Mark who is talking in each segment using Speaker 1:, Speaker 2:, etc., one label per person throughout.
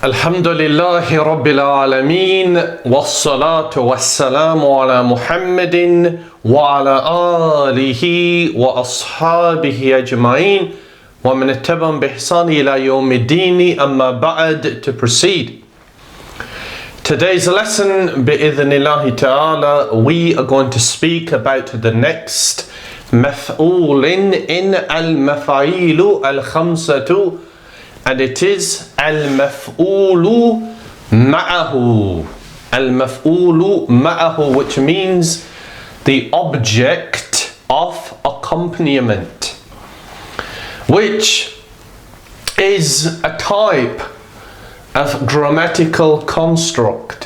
Speaker 1: الحمد لله رب العالمين والصلاة والسلام على محمد وعلى آله وأصحابه أجمعين ومن اتبعهم بإحسان إلى يوم الدين أما بعد. To proceed, today's lesson بإذن الله تعالى, we are going to speak about the next مفعول in المفاعيل الخمسة, and it is Al-Maf'ul معه. Al-Maf'ul معه, which means the object of accompaniment, which is a type of grammatical construct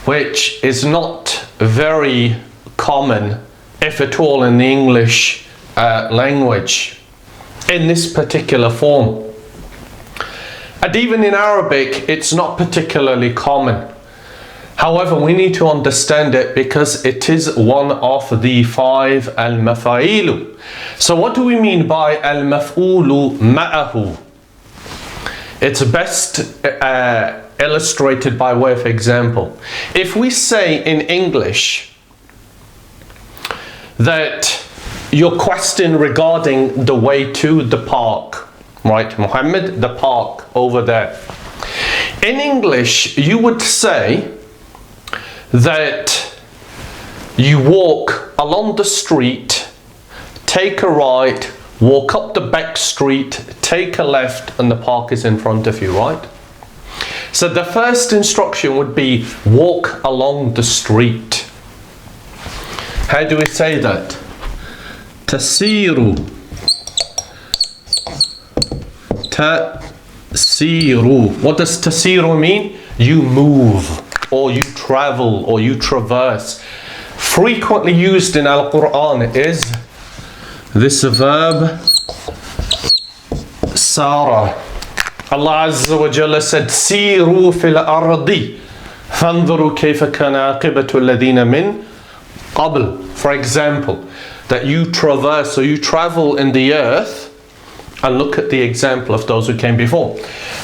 Speaker 1: which is not very common, if at all, in the English language in this particular form. And even in Arabic, it's not particularly common. However, we need to understand it because it is one of the 5 al-mafa'il. So what do we mean by al-maf'ul ma'ahu? It's best illustrated by way of example. If we say in English that your question regarding the way to the park, right, Muhammad, the park over there. In English, you would say that you walk along the street, take a right, walk up the back street, take a left, and the park is in front of you, right? So the first instruction would be walk along the street. How do we say that? Tasiru. Tasiru. What does tasiru mean? You move, or you travel, or you traverse. Frequently used in Al-Quran is this verb Sara. Allah Azza wa Jalla said, Siru fil ardi fanzuru kayfa kana aqibatu alladhina min qabl. For example, that you traverse, or you travel in the earth, and look at the example of those who came before.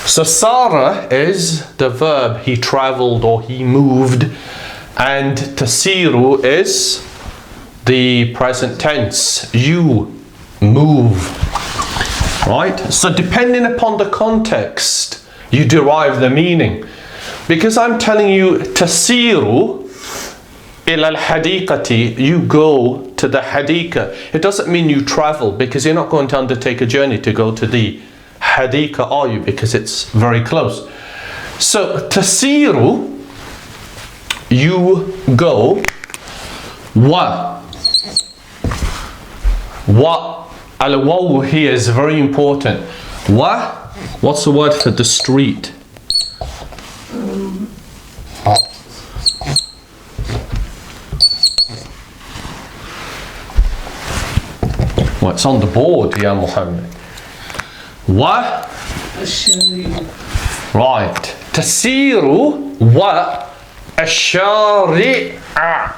Speaker 1: So Sarah is the verb, he traveled or he moved, and tasiru is the present tense, you move, right? So depending upon the context, you derive the meaning. Because I'm telling you tasiru ila al-hadiqati, you go to the hadiqa. It doesn't mean you travel, because you're not going to undertake a journey to go to the hadiqa, are you? Because it's very close. So tasiru, you go. Wa al-waw here is very important. Wa, what's the word for the street? Well, it's on the board, Ya Muhammad. Wa? Right. Tasiru wa ash-shari'a.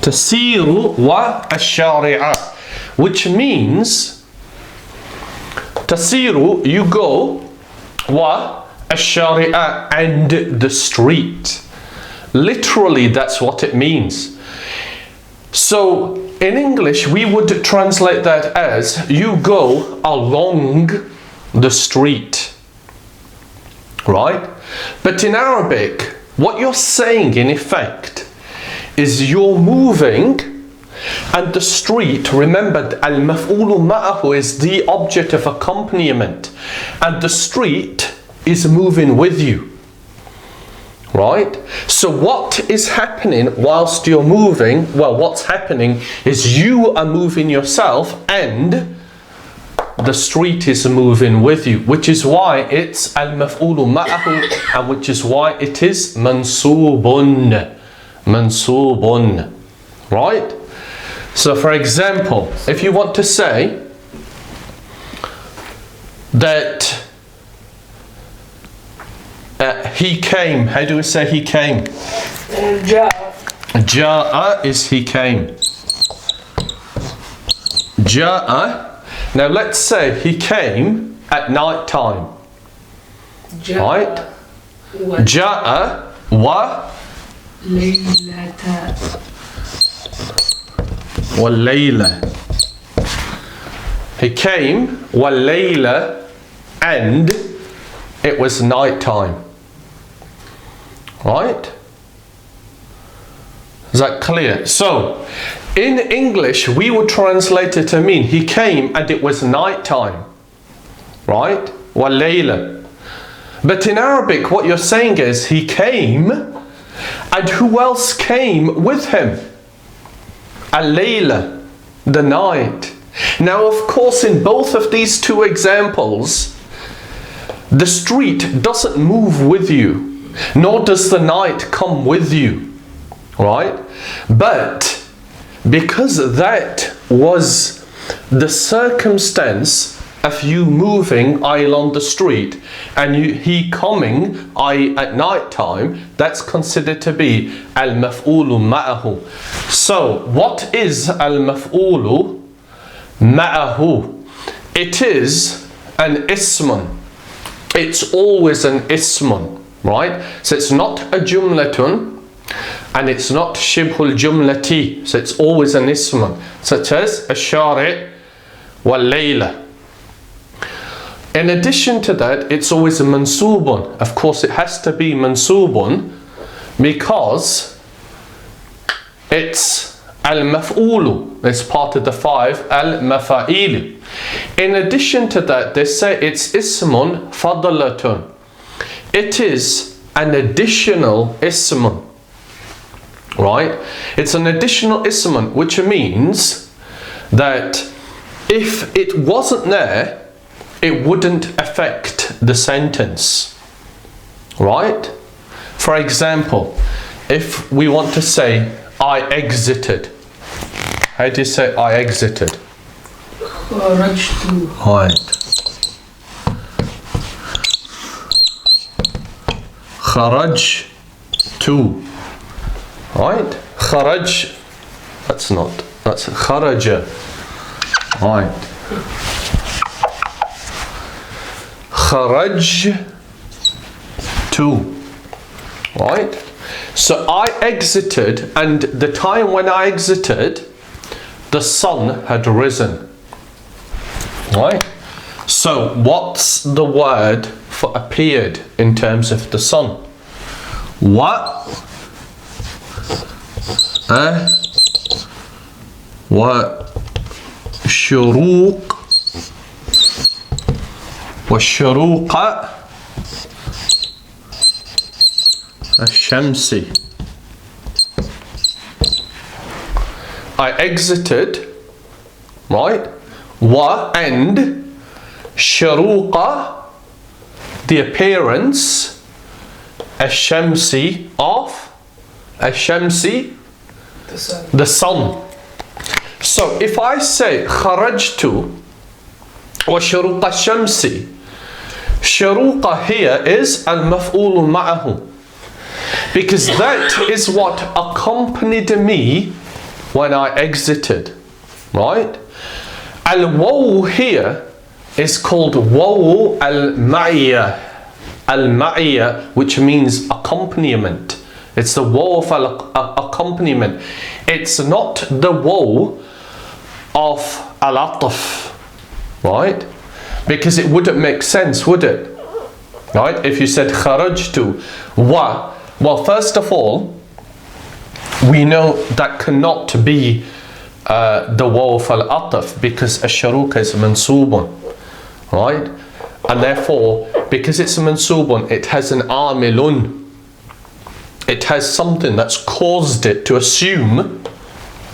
Speaker 1: Tasiru wa ash-shari'a. Which means, tasiru, you go, wa ash-shari'a, and the street. Literally, that's what it means. So, in English, we would translate that as you go along the street, right? But in Arabic, what you're saying in effect is you're moving, and the street, remember, al-maf'ulu ma'ahu is the object of accompaniment, and the street is moving with you. Right? So what is happening whilst you're moving? Well, what's happening is you are moving yourself and the street is moving with you, which is why it's al-maf'ulu ma'ahu, and which is why it is mansubun. Mansubun. Right? So for example, if you want to say that he came, how do we say he came? Ja'a is he came. Ja'a. Now let's say he came at night time. right? Ja'a wa layla. He came wa layla, and it was night time. Right? Is that clear? So, in English, we would translate it to mean he came and it was night time. Right? Wa layla. But in Arabic, what you're saying is he came, and who else came with him? Al-layla, the night. Now, of course, in both of these two examples, the street doesn't move with you, nor does the night come with you, right? But because that was the circumstance of you moving, i.e. on the street, and he coming, i.e. at night time, that's considered to be Al-Maf'ul معه. So, what is Al-Maf'ul معه? It is an ismun. It's always an ismun, right? So it's not a jumlatun, and it's not shibhul jumlati. So it's always an ismun, such as ash-shari' wal-layla. In addition to that, it's always a mansubun. Of course, it has to be mansubun because it's al-maf'ulu. It's part of the 5 al-mafa'il. In addition to that, they say it's ismun fadlatun. It is an additional ismun, right? It's an additional ismun, which means that if it wasn't there, it wouldn't affect the sentence, right? For example, if we want to say I exited, how do you say I exited?
Speaker 2: خرجت.
Speaker 1: Right. خرجت. Right? خرج. That's خرج. Right. خرجت. Right? So I exited, and the time when I exited, the sun had risen. Right? So what's the word for appeared in terms of the sun? What? وشروق والشروق الشمس. I exited, right? Wa and sharuqa, the appearance, ash-shamsi of ash-shamsi, the sun. So if I say kharajtu wa sharuqa ash-shamsi, sharuqa here is al-maf'ul ma'ahu, because that is what accompanied me when I exited, right? Al-waw here is called waw al-ma'iyah. Al-ma'iyah, which means accompaniment. It's the waw of accompaniment. It's not the waw of al-ataf, right? Because it wouldn't make sense, would it? Right? If you said kharajtu wa, well, first of all, we know that cannot be the waw of al-ataf, because ash-sharuqa is mansubun, right? And therefore, because it's mansubun, it has an amilun. It has something that's caused it to assume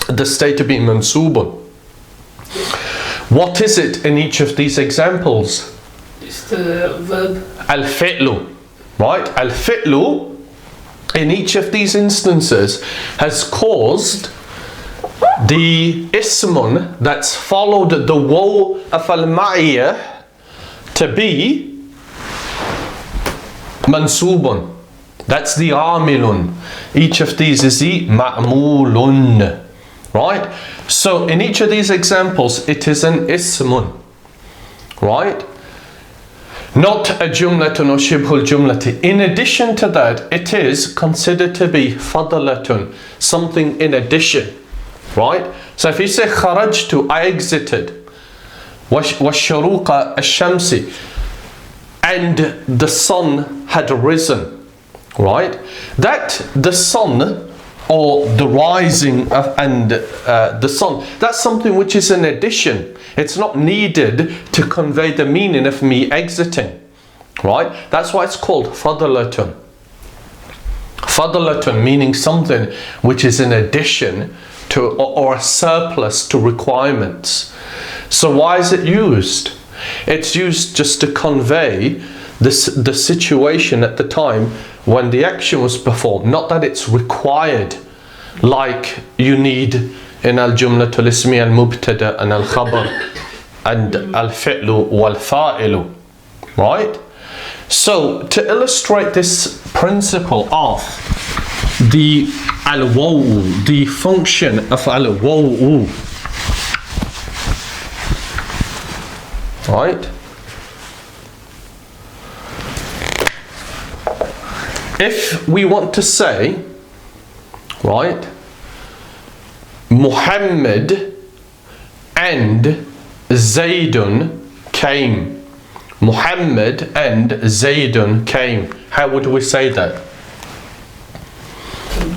Speaker 1: the state of being mansubun. What is it in each of these examples?
Speaker 2: It's the verb.
Speaker 1: Al-fi'lu, right? Al-fi'lu in each of these instances has caused the ismun that's followed the waw of al-ma'iyah to be mansubun. That's the amilun. Each of these is the ma'mulun, right? So in each of these examples, it is an ismun, right? Not a jumlatun or shibhul jumlati. In addition to that, it is considered to be fadlatun, something in addition, right? So if you say kharajtu, I exited, washaruqa ash-shamsi, and the sun had risen, right? That the sun or the rising and the sun, that's something which is an addition. It's not needed to convey the meaning of me exiting, right? That's why it's called fadlatun. Fadlatun meaning something which is in addition to or a surplus to requirements. So why is it used? It's used just to convey the situation at the time when the action was performed, not that it's required, like you need in al-jumlatul ismi al-mubtada and al-khabar and al-fi'lu wal-fa'ilu, right? So to illustrate this principle of the al-waw, the function of al-waw, right? If we want to say, right, Muhammad and Zaydun came. Muhammad and Zaydun came. How would we say that?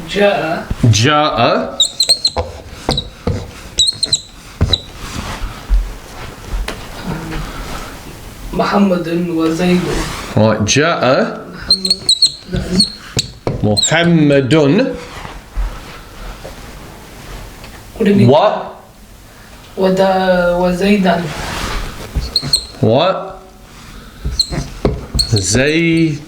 Speaker 1: Ja'a
Speaker 2: Muhammadun wa Zaydun.
Speaker 1: Right, Ja'a Muhammadun
Speaker 2: What do you mean?
Speaker 1: wa
Speaker 2: Zaydan.
Speaker 1: What? Zaydun.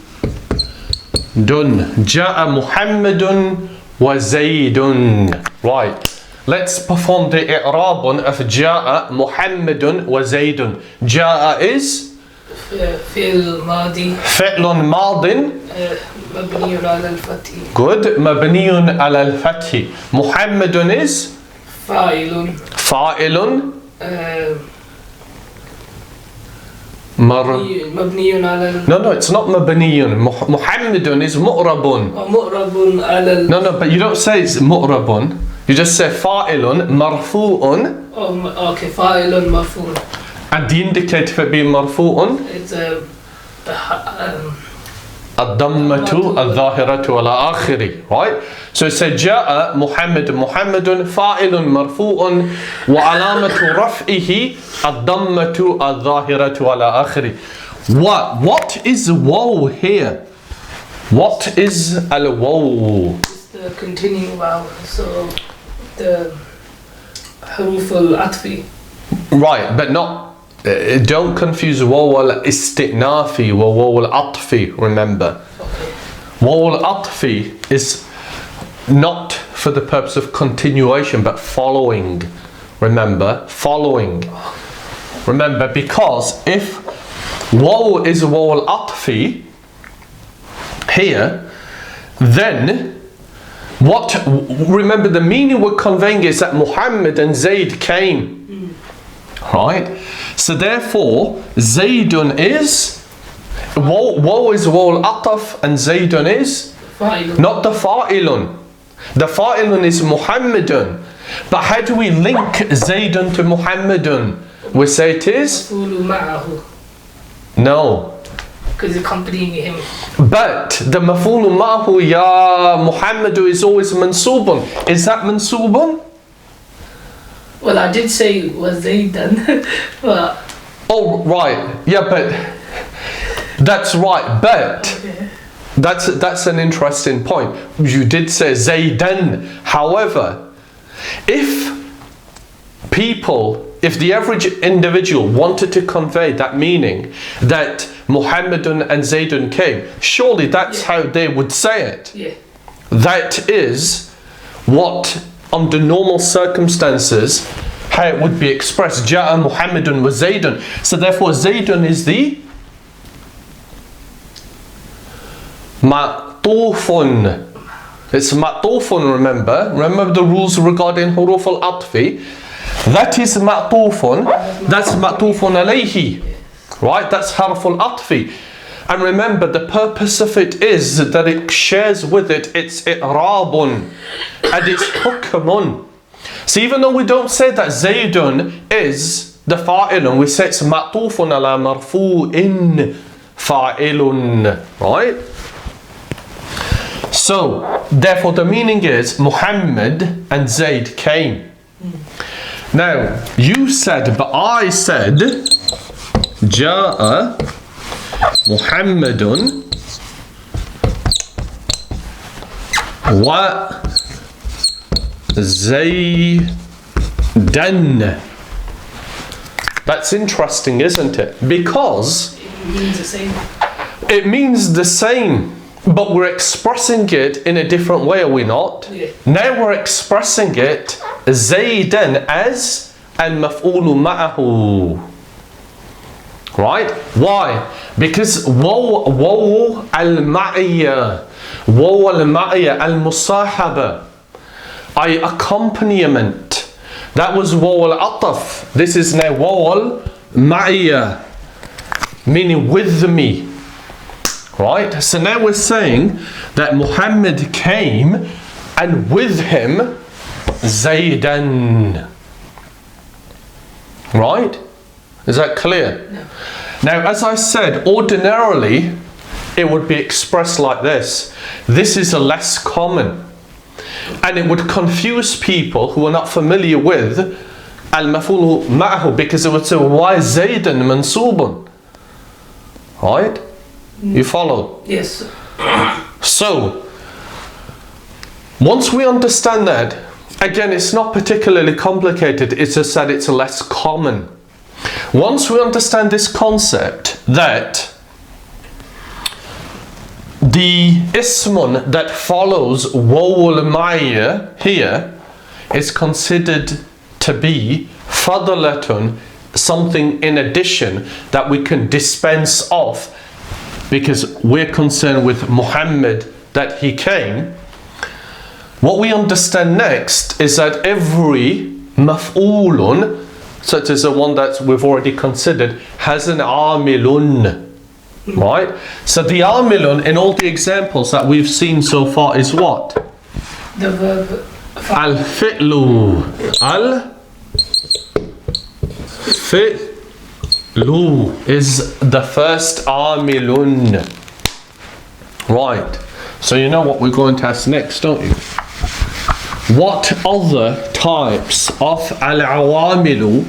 Speaker 1: Ja'a Muhammadun wa Zaydun. Right. Let's perform the i'rabun of Ja'a Muhammadun wa Zaydun. Ja'a is?
Speaker 2: فعل ماضي.
Speaker 1: فعل ماض.
Speaker 2: مبني على الفتح.
Speaker 1: Good. مبني على الفتح. Muhammadun is?
Speaker 2: فاعل.
Speaker 1: فاعل.
Speaker 2: مبني على
Speaker 1: No, it's not مبني. Muhammadun is مؤرب.
Speaker 2: مؤرب على
Speaker 1: No, but you don't say it's مؤرب. You just say فاعل مرفوع.
Speaker 2: Oh, okay, فاعل مرفوع.
Speaker 1: And the indicator for being مرفوع?
Speaker 2: It's
Speaker 1: الضمة الظاهرة على آخره, right? So it said جاء محمد فاعل مرفوع وعلامة رفعه الضمة الظاهرة على آخره. What is waw here? What is al-waw?
Speaker 2: It's the continuing vowel, so the حروف العطف.
Speaker 1: Right, but not. Don't confuse waw al-istinafi wa waw al-atfi, remember. Waw al-atfi is not for the purpose of continuation but following, remember, following. Remember, because if waw is waw al-atfi here, then remember the meaning we're conveying is that Muhammad and Zayd came, right? So therefore, Zaydun is, waw is waw al-ataf and Zaydun is not the fa'ilun. The fa'ilun is Muhammadun. But how do we link Zaydun to Muhammadun? We say it is?
Speaker 2: المفعول معه.
Speaker 1: No.
Speaker 2: Because accompanying him.
Speaker 1: But the maf'ul ma'hu ya Muhammadu is always mansubun. Is that mansubun?
Speaker 2: Well, I did say was Zaydan, but
Speaker 1: Oh, right. Yeah, but that's right. But
Speaker 2: okay.
Speaker 1: that's an interesting point. You did say Zaydan. However, if the average individual wanted to convey that meaning, that Muhammadun and Zaydun came, surely that's how they would say it.
Speaker 2: Yeah.
Speaker 1: That is what, under normal circumstances, how it would be expressed. Ja'a Muhammadun wa Zaydun. So therefore Zaydun is the ma'tufun. It's ma'tufun, remember? Remember the rules regarding huruf al-atfi? That is ma'tufun. That's ma'tufun alayhi. right? That's harful atfi. And remember, the purpose of it is that it shares with it its i'rabun and its hukmun. So even though we don't say that Zaydun is the fa'ilun, we say it's ma'tufun ala marfu'in fa'ilun, right? So, therefore the meaning is Muhammad and Zayd came. Now, you said, but I said, Ja'a Muhammadun wa Zaydan. That's interesting, isn't it? Because
Speaker 2: It means the same.
Speaker 1: it means the same, but we're expressing it in a different way, are we not?
Speaker 2: Yeah.
Speaker 1: Now we're expressing it Zaydan as Al-Maf'ul معه. Right? Why? Because Waw al-Ma'iyya, Waw al-Ma'iyya, al-Musahaba, accompaniment. That was Waw al-Ataf. This is now Waw al-Ma'iyya, meaning with me. Right? So now we're saying that Muhammad came and with him Zaydan. Right? Is that clear?
Speaker 2: No.
Speaker 1: Now, as I said, ordinarily it would be expressed like this. This is a less common. And it would confuse people who are not familiar with Al-Maf'ul معه, because it would say, why Zaydan mansubun? Right? You follow?
Speaker 2: Yes.
Speaker 1: So, once we understand that, again, it's not particularly complicated, it's just that it's less common. Once we understand this concept that the ismun that follows Waw al-Ma'iyya here is considered to be fadlatun, something in addition that we can dispense of, because we're concerned with Muhammad, that he came. What we understand next is that every maf'ulun, such as the one that we've already considered, has an amilun, right? So the amilun in all the examples that we've seen so far is what?
Speaker 2: The verb.
Speaker 1: Al-fi'lu. Al-fi'lu is the first amilun. Right. So you know what we're going to ask next, don't you? What other types of al-awamilu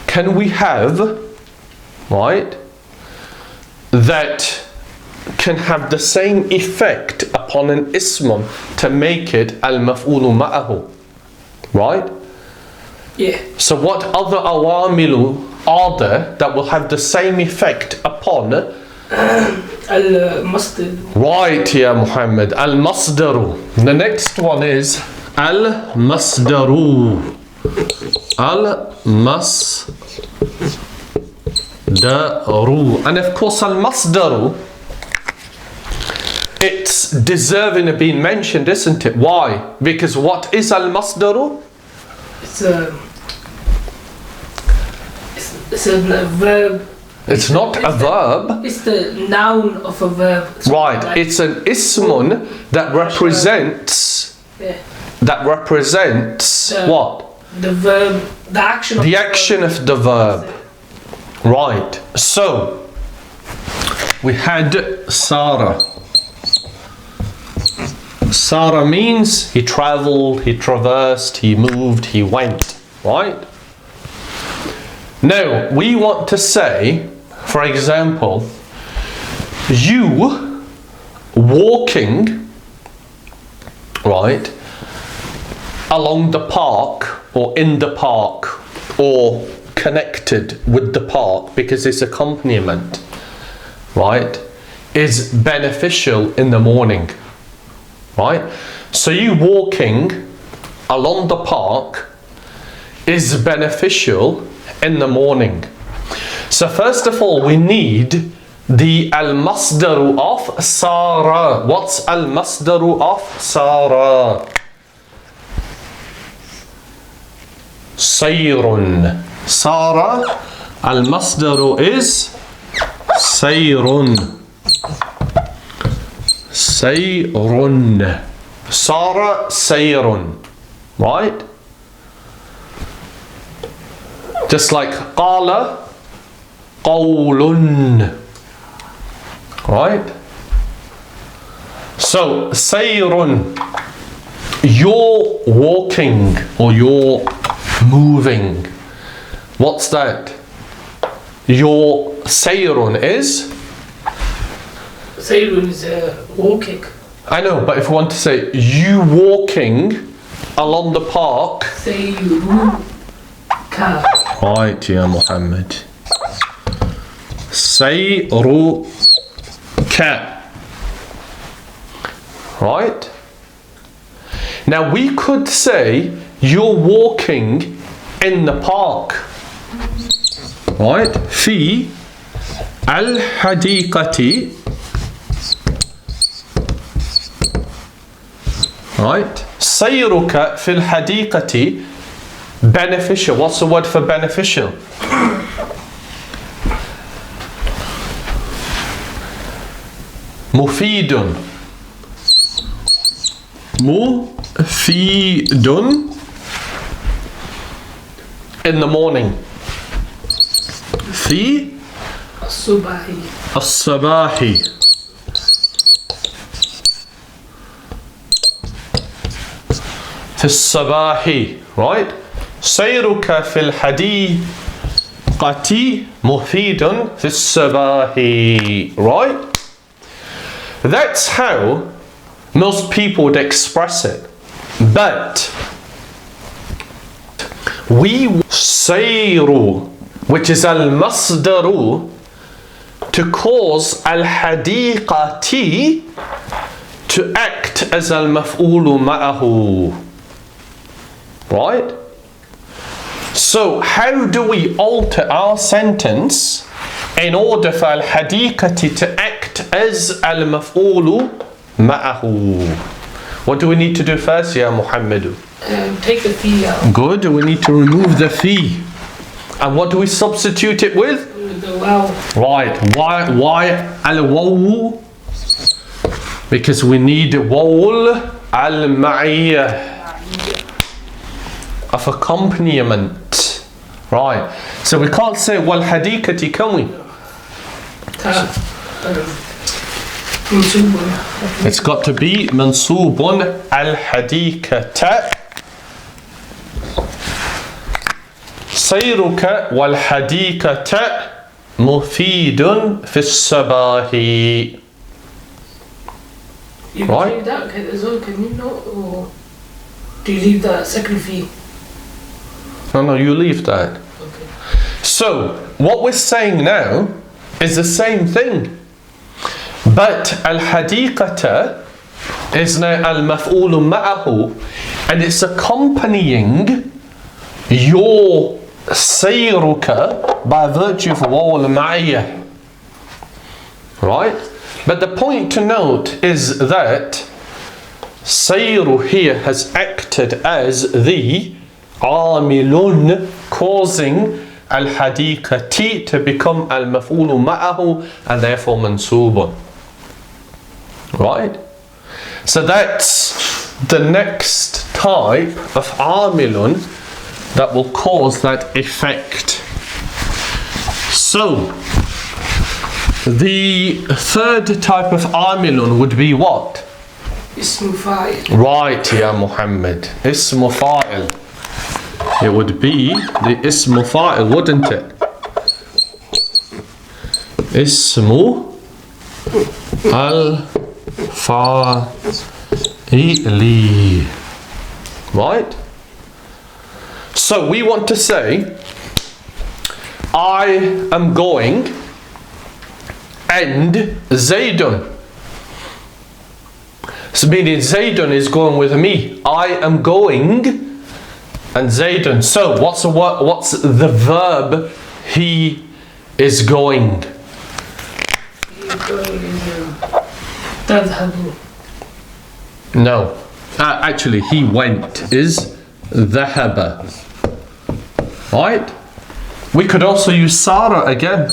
Speaker 1: can we have, right, that can have the same effect upon an ism to make it al-maf'ulu ma'ahu, right?
Speaker 2: Yeah.
Speaker 1: So what other awamilu are there that will have the same effect upon
Speaker 2: Al-Masdar.
Speaker 1: Right, ya Muhammad. Al-Masdaru. The next one is Al-Masdaru. Al-Masdaru. And of course, Al-Masdaru, it's deserving of being mentioned, isn't it? Why? Because what is Al-Masdaru?
Speaker 2: It's a verb.
Speaker 1: It's not a verb.
Speaker 2: It's the noun of a verb.
Speaker 1: Right,
Speaker 2: Like,
Speaker 1: it's an ismun that represents what?
Speaker 2: The verb, the action of
Speaker 1: The action of the verb. Right, so we had Sarah. Sarah means he traveled, he traversed, he moved, he went, right? Now, we want to say, for example, you walking, right, along the park or in the park or connected with the park, because this accompaniment, right, is beneficial in the morning, right? So you walking along the park is beneficial in the morning. So first of all, we need the al-masdaru of Sarah. What's al-masdaru of Sarah? Sayrun. Sarah Al-Masdar is sayrun. Sayrun. Sara sayrun. Right? Just like qala qawlun. Right? So sayrun, you're walking or you're moving. What's that? Your sayrun is?
Speaker 2: Sayrun is walking.
Speaker 1: I know, but if we want to say you walking along the park.
Speaker 2: Sayruka.
Speaker 1: Right, ya Muhammad. Sayruka. Right? Now we could say you're walking in the park. Right? في الحديقة. Right? سيرك في الحديقة. Beneficial. What's the word for beneficial? مفيد. مفيد. In the morning. في الصباح. في الصباح. Right? سيرك في الحديقة مفيد في الصباح. Right? That's how most people would express it. But we sayru, which is al-masdaru, to cause al-hadiqati to act as al-maf'ul ma'ahu. Right? So how do we alter our sentence in order for al-hadiqati to act as al-maf'ul ma'ahu? What do we need to do first, ya Muhammadu?
Speaker 2: Take the fee out.
Speaker 1: Good, we need to remove the fee. And what do we substitute it with?
Speaker 2: The wow.
Speaker 1: Right, why al-waw? Because we need wawl al-ma'iyyah of accompaniment. Right, so we can't say wal hadikati, can we? It's got to be mansubun al-hadikata. سيرك والحديقة مفيد في الصباح.
Speaker 2: You can
Speaker 1: Right.
Speaker 2: leave that as well, can you not? Or do you leave that second fee?
Speaker 1: No, you leave that.
Speaker 2: Okay.
Speaker 1: So, what we're saying now is the same thing. But al-hadiqata is now al-maf'ul ma'ahu, and it's accompanying your sayruka by virtue of waw al-ma'iyyah. Right? But the point to note is that sayru here has acted as the amilun, causing al-hadiqati to become al-maf'ul ma'ahu and therefore mansubun. Right? So that's the next type of amilun that will cause that effect. So the third type of amilun would be what?
Speaker 2: Ism Al-Fa'il.
Speaker 1: Right, ya Muhammad. Ism Al-Fa'il. It would be the Ism Al-Fa'il, wouldn't it? Ism Al-Fa'ili. Right? So we want to say, I am going and Zaydun. So meaning Zaydun is going with me. I am going and Zaydun. So what's the verb he is going?
Speaker 2: تذهب.
Speaker 1: No. Actually he went is ذهب. Right? We could also use Sarah again.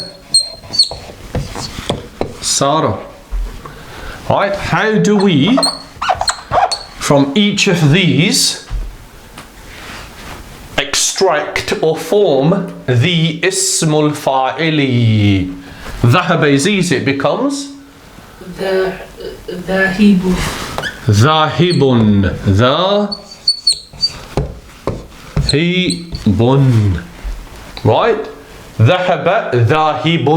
Speaker 1: Sarah. Right? How do we, from each of these, extract or form the Ism Al-Fa'il? ذهب is easy. It becomes
Speaker 2: ذاهب.
Speaker 1: ذاهب. ذاهب. Right? ذهب ذاهب.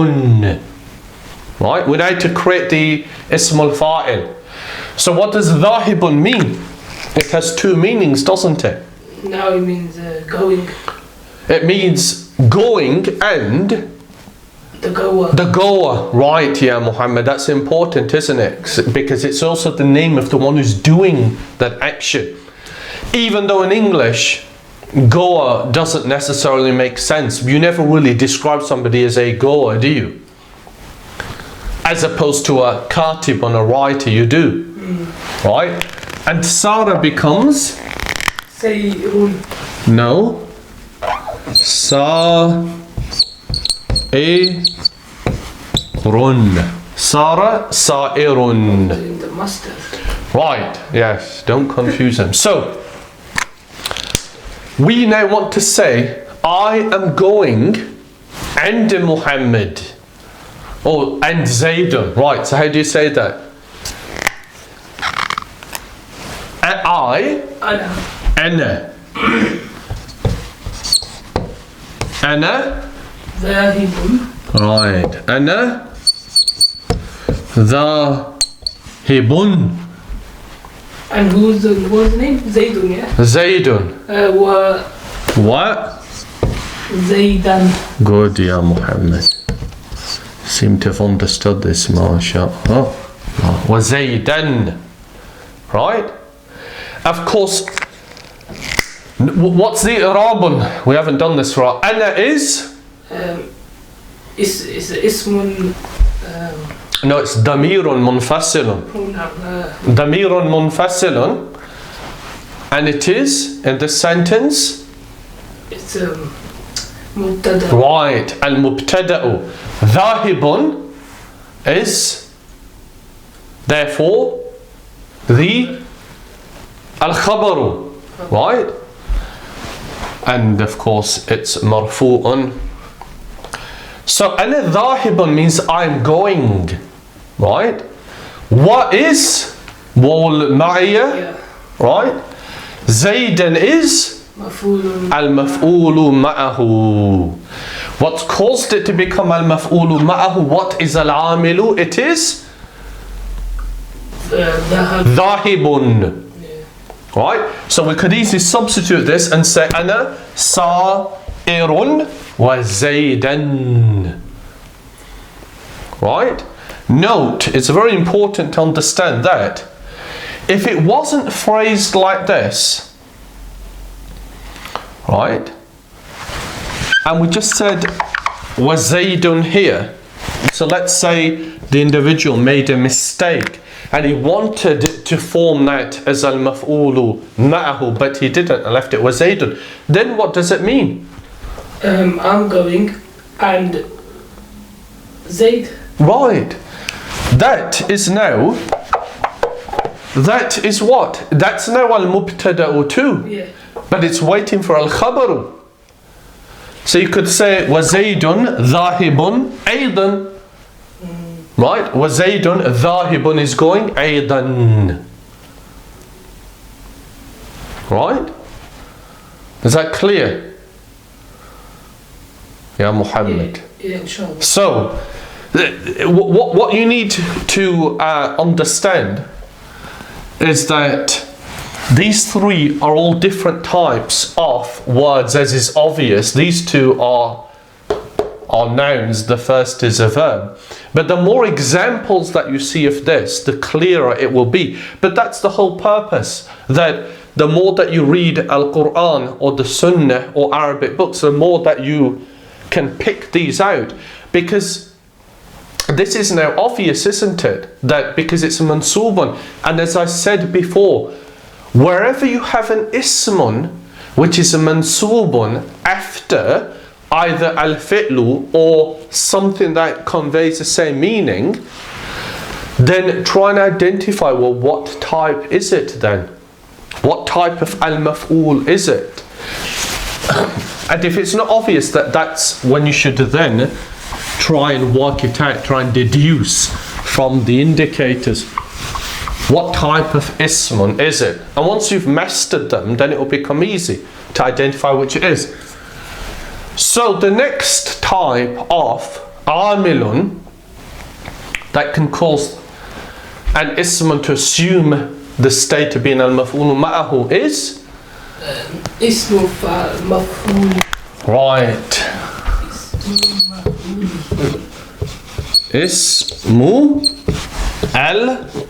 Speaker 1: Right? We need to create the Ism Al-Fa'il. So what does ذاهب mean? It has two meanings, doesn't it?
Speaker 2: Now it means going.
Speaker 1: It means going and
Speaker 2: the goer.
Speaker 1: The goer. Right, yeah, Muhammad. That's important, isn't it? Because it's also the name of the one who's doing that action. Even though in English, goer doesn't necessarily make sense. You never really describe somebody as a goer, do you? As opposed to a katib on a writer, you do. Right? And Sarah becomes?
Speaker 2: Sayrun.
Speaker 1: No. Sa'irun. Sarah, sa'irun.
Speaker 2: In the Masdar.
Speaker 1: Right, yes, don't confuse them. So, we now want to say, I am going and Muhammad. Oh, and Zaydun. Right, so how do you say that? I.
Speaker 2: Ana.
Speaker 1: Ana.
Speaker 2: ذاهب.
Speaker 1: Right. Ana. ذاهب.
Speaker 2: And who's the name? Zaydun, yeah?
Speaker 1: Zaydun. What?
Speaker 2: Zaydan.
Speaker 1: Good, ya Muhammad. Seem to have understood this, mashallah. Wa Zaydan. Right? Of course, what's the i'rabun? We haven't done this right. Ana is?
Speaker 2: Is ismun.
Speaker 1: No, it's damirun munfasilun. Damirun munfasilun. And it is, in this sentence?
Speaker 2: It's mubtada.
Speaker 1: Right. Al-mubtada'u. Dhahibun is, therefore, the al-khabaru. Right? And of course, it's marfu'un. So, ana dhahibun means I'm going. Right? What is wal ma'iyya?
Speaker 2: Yeah.
Speaker 1: Right? Zaydan is
Speaker 2: Maf'ulun.
Speaker 1: Al-Maf'ul ma'ahu. What's caused it to become Al-Maf'ul ma'ahu? What is Al-Amilu? It is Dhahibun.
Speaker 2: Yeah.
Speaker 1: Right? So we could easily substitute this and say Ana Sa'irun wa Zaydan. Right? Note, it's very important to understand that if it wasn't phrased like this, right, and we just said wa Zaydun here, so let's say the individual made a mistake and he wanted to form that as al-maf'ulu ma'ahu, but he didn't and left it wa Zaydun, then what does it mean?
Speaker 2: I'm going and Zayd.
Speaker 1: Right. That is now, that is what? That's now al-mubtada'u too.
Speaker 2: Yeah.
Speaker 1: But it's waiting for al-khabaru. So you could say وَزَيْدٌ ذَاهِبٌ أَيْضًا. Right? وَزَيْدٌ ذَاهِبٌ is going أَيْضًا. Right? Is that clear? Ya Muhammad.
Speaker 2: Yeah, inshallah.
Speaker 1: So, what you need to understand is that these three are all different types of words, as is obvious. These two are nouns, the first is a verb. But the more examples that you see of this, the clearer it will be. But that's the whole purpose, that the more that you read Al-Quran or the Sunnah or Arabic books, the more that you can pick these out. Because this is now obvious, isn't it? That because it's a mansubun. And as I said before, wherever you have an ismun, which is a mansubun, after either al-fi'lu or something that conveys the same meaning, then try and identify, well, what type is it then? What type of al-maf'ul is it? And if it's not obvious, that's when you should then try and work it out, try and deduce from the indicators what type of ismun is it. And once you've mastered them, then it will become easy to identify which it is. So the next type of amilun that can cause an ismun to assume the state of being al-maf'ul ma'ahu is
Speaker 2: Ism Al-Fa'il.
Speaker 1: right. Ism Al-Maf'ul.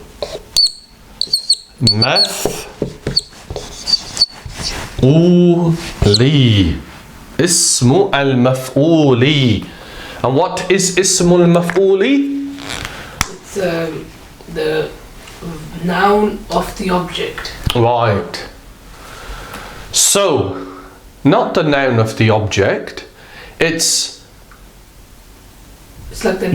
Speaker 1: Ism Al-Maf'ul. And what is Ism Al-Maf'ul?
Speaker 2: It's the noun of the object.
Speaker 1: Right. So, not the noun of the object. It's
Speaker 2: like the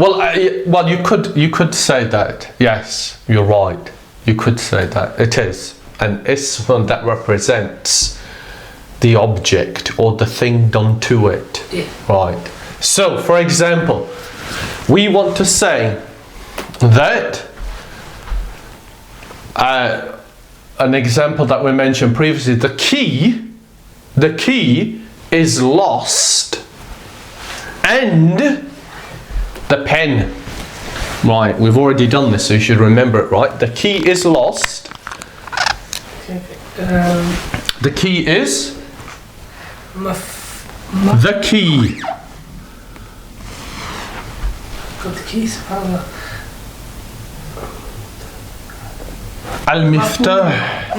Speaker 1: well, you could say that. Yes, you're right. You could say that it is an ism that represents the object or the thing done to it.
Speaker 2: Yeah.
Speaker 1: Right. So, for example, we want to say that an example that we mentioned previously, the key is lost and the pen. Right, we've already done this, so you should remember it, right? The key is lost. The key is the key.
Speaker 2: Got the keys.
Speaker 1: المفتاح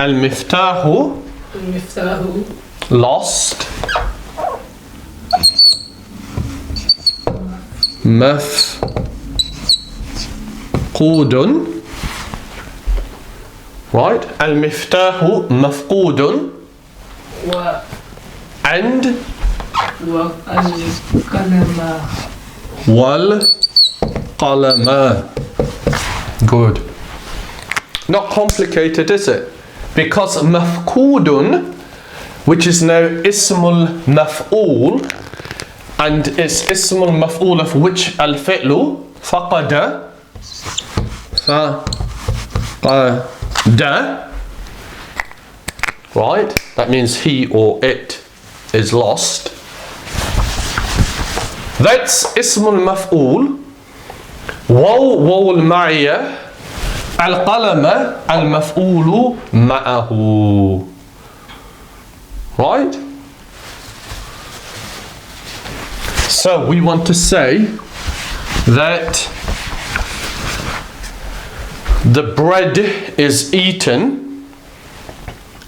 Speaker 1: المفتاح lost مفقود right المفتاح مفقود and والقلم. Good. Not complicated, is it? Because mafqudun, which is now ismul maf'ul, and it's ismul maf'ul of which al-fi'lu faqada, right? That means he or it is lost. That's ismul maf'ul. Waw al-ma'iyya, al-qalama, al-maf'ulu ma'ahu. Right? So we want to say that the bread is eaten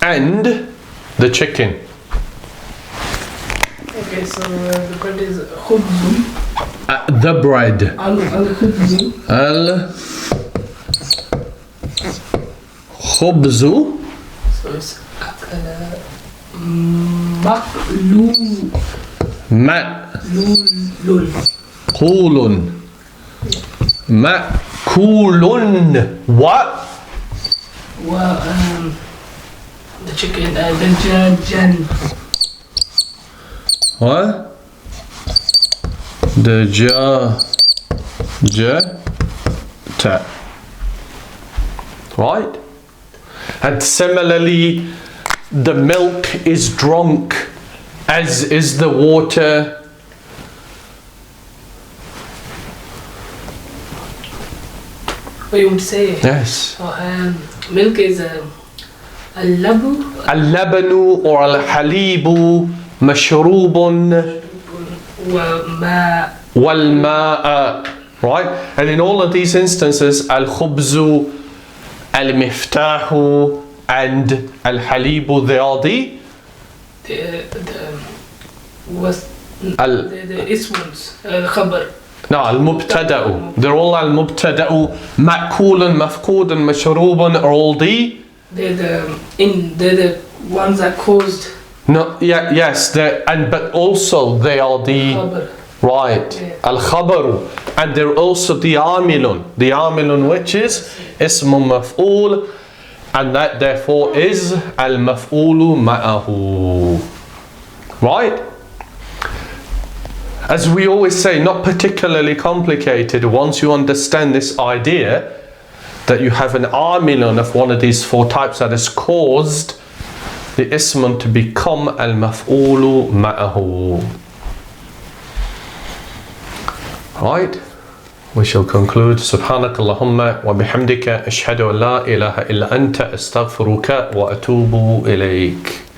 Speaker 1: and the chicken.
Speaker 2: Okay, so the bread is khubzu.
Speaker 1: The bread.
Speaker 2: Al-khubzu.
Speaker 1: Al-khubzu.
Speaker 2: So it's ma'lul.
Speaker 1: Ma'lul. Ma'kulun. What?
Speaker 2: The chicken, dajajan.
Speaker 1: What? Ta. Right? And similarly, the milk is drunk, as is the water.
Speaker 2: What you would say?
Speaker 1: Yes.
Speaker 2: Milk is al-labu.
Speaker 1: Al-labanu or al-halibu mashrubun. Wal-ma'a. Right? And in all of these instances, al-khubzu, al-miftahu, and al-halibu, they are the
Speaker 2: isms, al-khabar.
Speaker 1: No, al-mubtada'u. They're all al-mubtada'u. Ma'kulun, mafqudun, mashrubun are all
Speaker 2: they're the ones that caused.
Speaker 1: No, yeah, yes, but also they are the
Speaker 2: Khabar.
Speaker 1: right.
Speaker 2: Yeah.
Speaker 1: Al-khabaru. And they're also the amilun. The amilun, which is Ism Al-Maf'ul, and that therefore is Al-Maf'ul ma'ahu. Right? As we always say, not particularly complicated once you understand this idea that you have an amilun of one of these four types that has caused the ismun to become al-maf'ulu ma'ahu. Right? We shall conclude. Subhanak Allahumma wa bihamdika ashhadu an la ilaha illa anta astaghfiruka wa atubu ilayk.